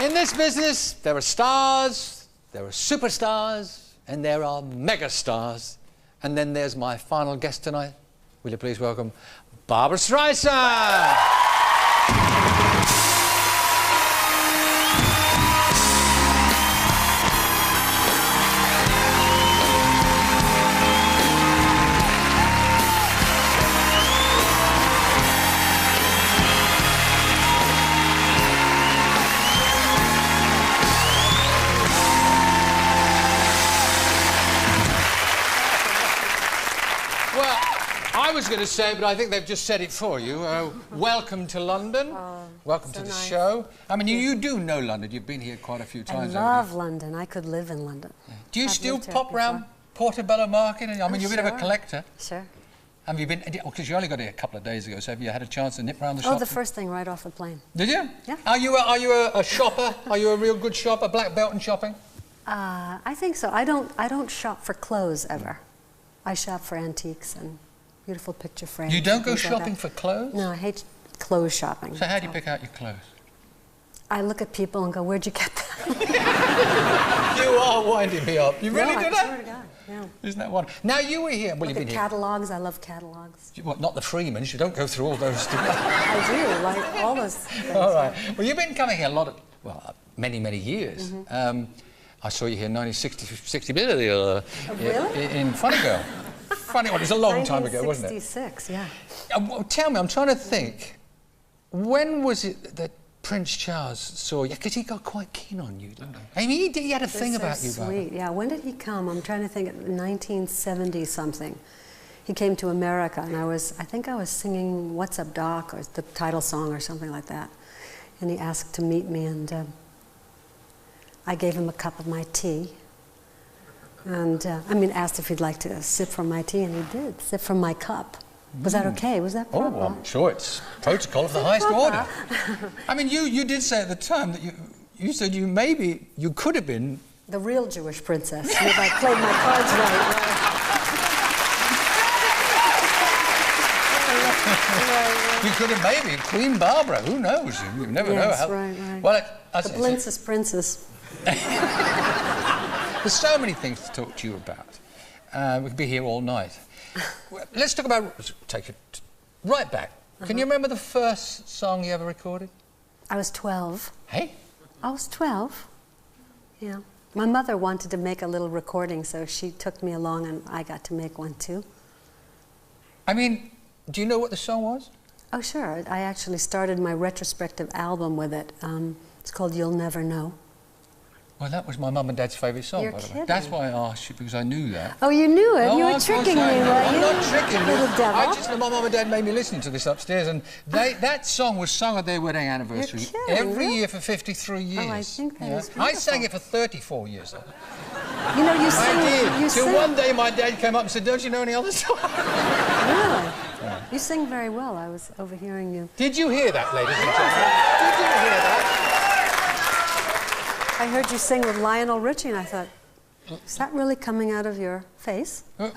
In this business, there are stars, there are superstars, and there are megastars. And then there's my final guest tonight. Will you please welcome Barbra Streisand? I was going to say, but I think they've just said it for you. Welcome to London. Welcome to the show. I mean, you do know London. You've been here quite a few times. I love London. I could live in London. Yeah. Do you still pop round Portobello Market? I mean, you're a bit of a collector. Sure. Have you been? Because you only got here a couple of days ago. So have you had a chance to nip round the shop? Oh, the first thing right off the plane. Did you? Yeah. Are you a shopper? Are you a real good shopper? Black belt in shopping? I think so. I don't shop for clothes ever. I shop for antiques and beautiful picture frames. You don't go shopping for clothes? No, I hate clothes shopping. So how do you pick out your clothes? I look at people and go, where'd you get that? You are winding me up. You really do that? I swear to God, yeah. Isn't that one? Now you were here. Well, you've been here. Catalogs. I love catalogs. What, not the Freemans? You don't go through all those. I do, like all those things. All right. Well, you've been coming here a lot of, well, many, many years. I saw you here in 1960 really? In Funny Girl. Funny one. It was a long time ago, wasn't it? 1966, yeah. Well, tell me, I'm trying to think. When was it that Prince Charles saw you? Because he got quite keen on you, didn't he? I mean, he had a thing about you, Barbra. Sweet. Yeah, when did he come? I'm trying to think. 1970-something. He came to America, and I think I was singing "What's Up, Doc" or the title song or something like that. And he asked to meet me, and I gave him a cup of my tea. And, asked if he'd like to sip from my tea, and he did, sip from my cup. Was that okay? Was that proper? Oh, well, I'm sure it's protocol of the highest order. I mean, you did say at the time that you said you could have been... The real Jewish princess, if I played my cards right. You could have maybe Queen Barbara, who knows? You never know how... Right. Well, the princess. There's so many things to talk to you about. We could be here all night. Let's talk about... Take it right back. Can you remember the first song you ever recorded? I was 12. Hey? I was 12. Yeah. My mother wanted to make a little recording, so she took me along and I got to make one too. I mean, do you know what the song was? Oh, sure. I actually started my retrospective album with it. It's called You'll Never Know. Well, that was my mum and dad's favourite song, You're by the way. kidding. That's why I asked you, because I knew that. Oh, you knew it? No, you were tricking me, weren't you? I'm not tricking you. Little devil. My mum and dad made me listen to this upstairs, and that song was sung at their wedding anniversary every year for 53 years. Oh, I think that is beautiful. I sang it for 34 years. You know, you sing... I did. Till one day my dad came up and said, don't you know any other songs? Really? Yeah. You sing very well. I was overhearing you. Did you hear that, ladies and gentlemen? Did you hear that? I heard you sing with Lionel Richie, and I thought, is that really coming out of your face? I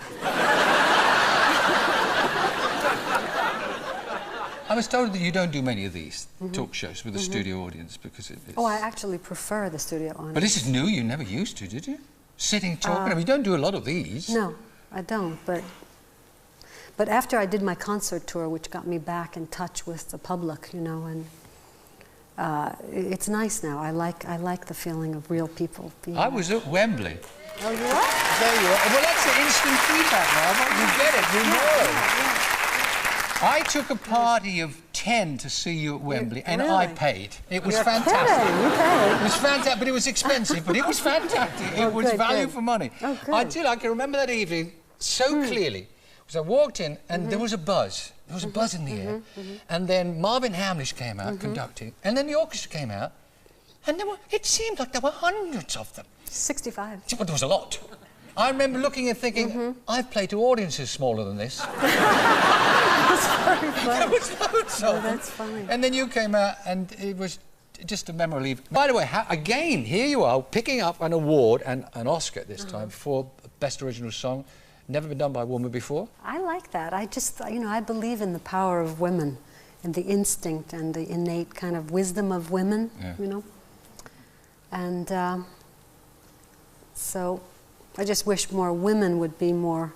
was told that you don't do many of these talk shows with a studio audience because it's... Oh, I actually prefer the studio audience. But this is new. You never used to, did you? Sitting, talking. I mean, you don't do a lot of these. No, I don't. But after I did my concert tour, which got me back in touch with the public, you know, and it's nice now. I like the feeling of real people being I was at Wembley. Oh, you were? There you are. Well, that's an instant feedback now. You get it. You know. Yeah. I took a party of 10 to see you at Wembley, and I paid. It was fantastic. Kidding. You paid. It was fantastic, but it was expensive, but it was fantastic. It was value for money. Oh, good. I can remember that evening so clearly. Because I walked in, and there was a buzz. There was a buzz in the air. And then Marvin Hamlish came out conducting, and then the orchestra came out, and it seemed like there were hundreds of them. 65. But there was a lot. I remember looking and thinking, I've played to audiences smaller than this. That's very funny. There was loads of them. That's funny. And then you came out, and it was just a memorable evening. By the way, again, here you are, picking up an award, and an Oscar this time, for Best Original Song. Never been done by a woman before? I like that. I just, you know, I believe in the power of women and the instinct and the innate kind of wisdom of women, you know. And so I just wish more women would be more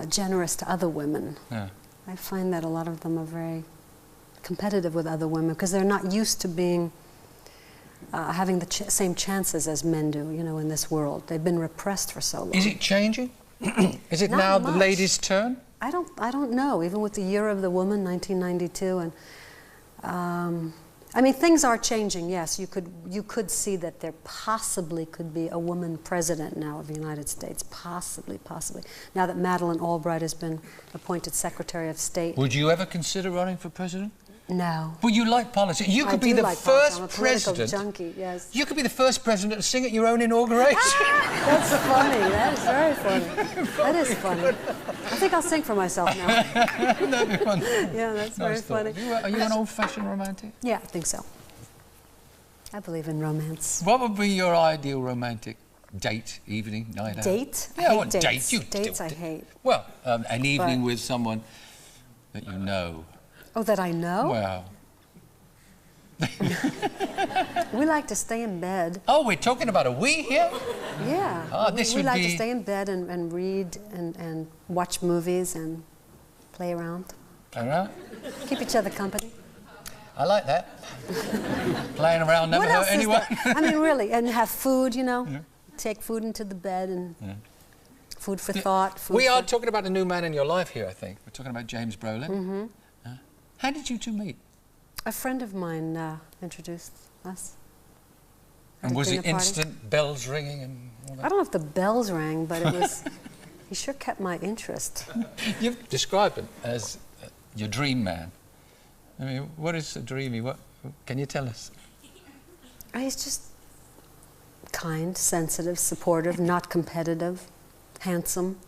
generous to other women. Yeah. I find that a lot of them are very competitive with other women because they're not used to being having the same chances as men do, you know, in this world. They've been repressed for so long. Is it changing? Is it Not now much. the ladies' turn? I don't know. Even with the Year of the Woman, 1992, and I mean, things are changing. Yes, you could see that there possibly could be a woman president now of the United States. Possibly. Now that Madeleine Albright has been appointed Secretary of State. Would you ever consider running for president? No. Well, you like politics. You could be the like first politics. I'm a political president. junkie, yes. You could be the first president to sing at your own inauguration. That's funny. That is very funny. That is funny. I think I'll sing for myself now. That'd be fun. Yeah, that's very funny. Are you an old-fashioned romantic? Yeah, I think so. I believe in romance. What would be your ideal romantic date, evening, night out? Date? Yeah, I hate what dates. date? Dates I hate. Well, an evening with someone that you know. Oh, that I know? Well. We like to stay in bed. Oh, we're talking about a we here? Yeah. Ah, this we would like be... to stay in bed and read and watch movies and play around. Play around? Keep each other company. I like that. Playing around never What hurt else is anyone. there? I mean, really, and have food, you know. Yeah. Take food into the bed and food for thought. We are talking about the new man in your life here, I think. We're talking about James Brolin. Mm-hmm. How did you two meet? A friend of mine introduced us. And was it instant bells ringing and all that? I don't know if the bells rang, but it was... He sure kept my interest. You've described him as your dream man. I mean, what is a dreamy? What can you tell us? He's just kind, sensitive, supportive, not competitive, handsome.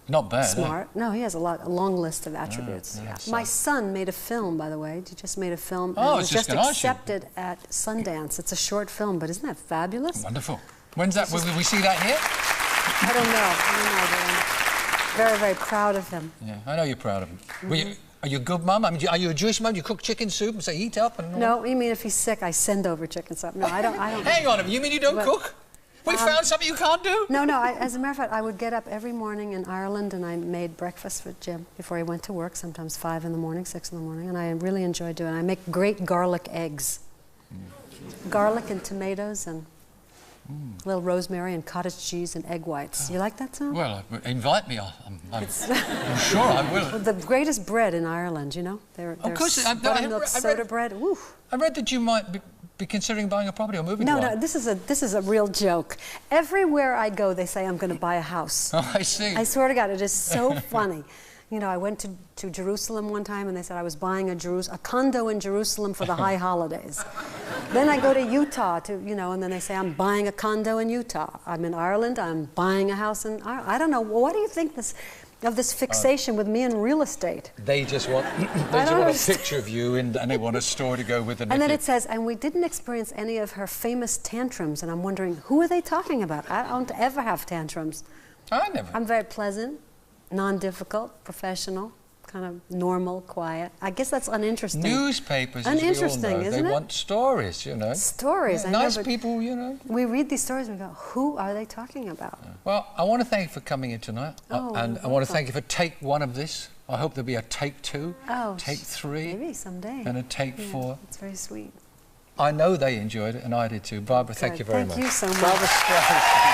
Not bad. Smart. Eh? No, he has a long list of attributes. Yeah. My son made a film, by the way. He just made a film. Oh, and it was it's just accepted at Sundance. It's a short film, but isn't that fabulous? Wonderful. When's that? Will we see that here? I don't know, but I'm very, very proud of him. Yeah, I know you're proud of him. Are you a good mum? I mean, are you a Jewish mum? Do you cook chicken soup and say, eat up? And all No, you mean if he's sick, I send over chicken soup. No, I don't. Hang on a minute, you mean you don't cook? We found something you can't do? No, as a matter of fact, I would get up every morning in Ireland and I made breakfast for Jim before he went to work, sometimes 5 in the morning, 6 in the morning, and I really enjoy doing it. I make great garlic eggs. Garlic and tomatoes and a little rosemary and cottage cheese and egg whites. You like that sound? Well, invite me. I'm sure I will. The greatest bread in Ireland, you know? Of course. Buttermilk soda bread. Woo. I read that you might be considering buying a property or moving to one. No, this is a real joke. Everywhere I go, they say I'm going to buy a house. Oh, I see. I swear to God, it is so funny. You know, I went to Jerusalem one time and they said I was buying a condo in Jerusalem for the high holidays. Then I go to Utah and then they say I'm buying a condo in Utah. I'm in Ireland, I'm buying a house in Ireland. I don't know. What do you think of this fixation with me in real estate? They just want a picture of you and they want a story to go with it. And then it says, and we didn't experience any of her famous tantrums. And I'm wondering, who are they talking about? I don't ever have tantrums. I never. I'm very pleasant, non-difficult, professional, kind of normal, quiet. I guess that's uninteresting. Newspapers, uninteresting, as we all know, isn't they it? want stories, you know. Stories, yeah, I nice know, but people, you know. We read these stories and we go, who are they talking about? Yeah. Well, I want to thank you for coming in tonight. Oh, and I want to thank you for take 1 of this. I hope there'll be a take 2, take 3, maybe someday, and a take 4. It's very sweet. I know they enjoyed it, and I did too. Barbara, thank you very much. Thank you so much. Barbra Streisand.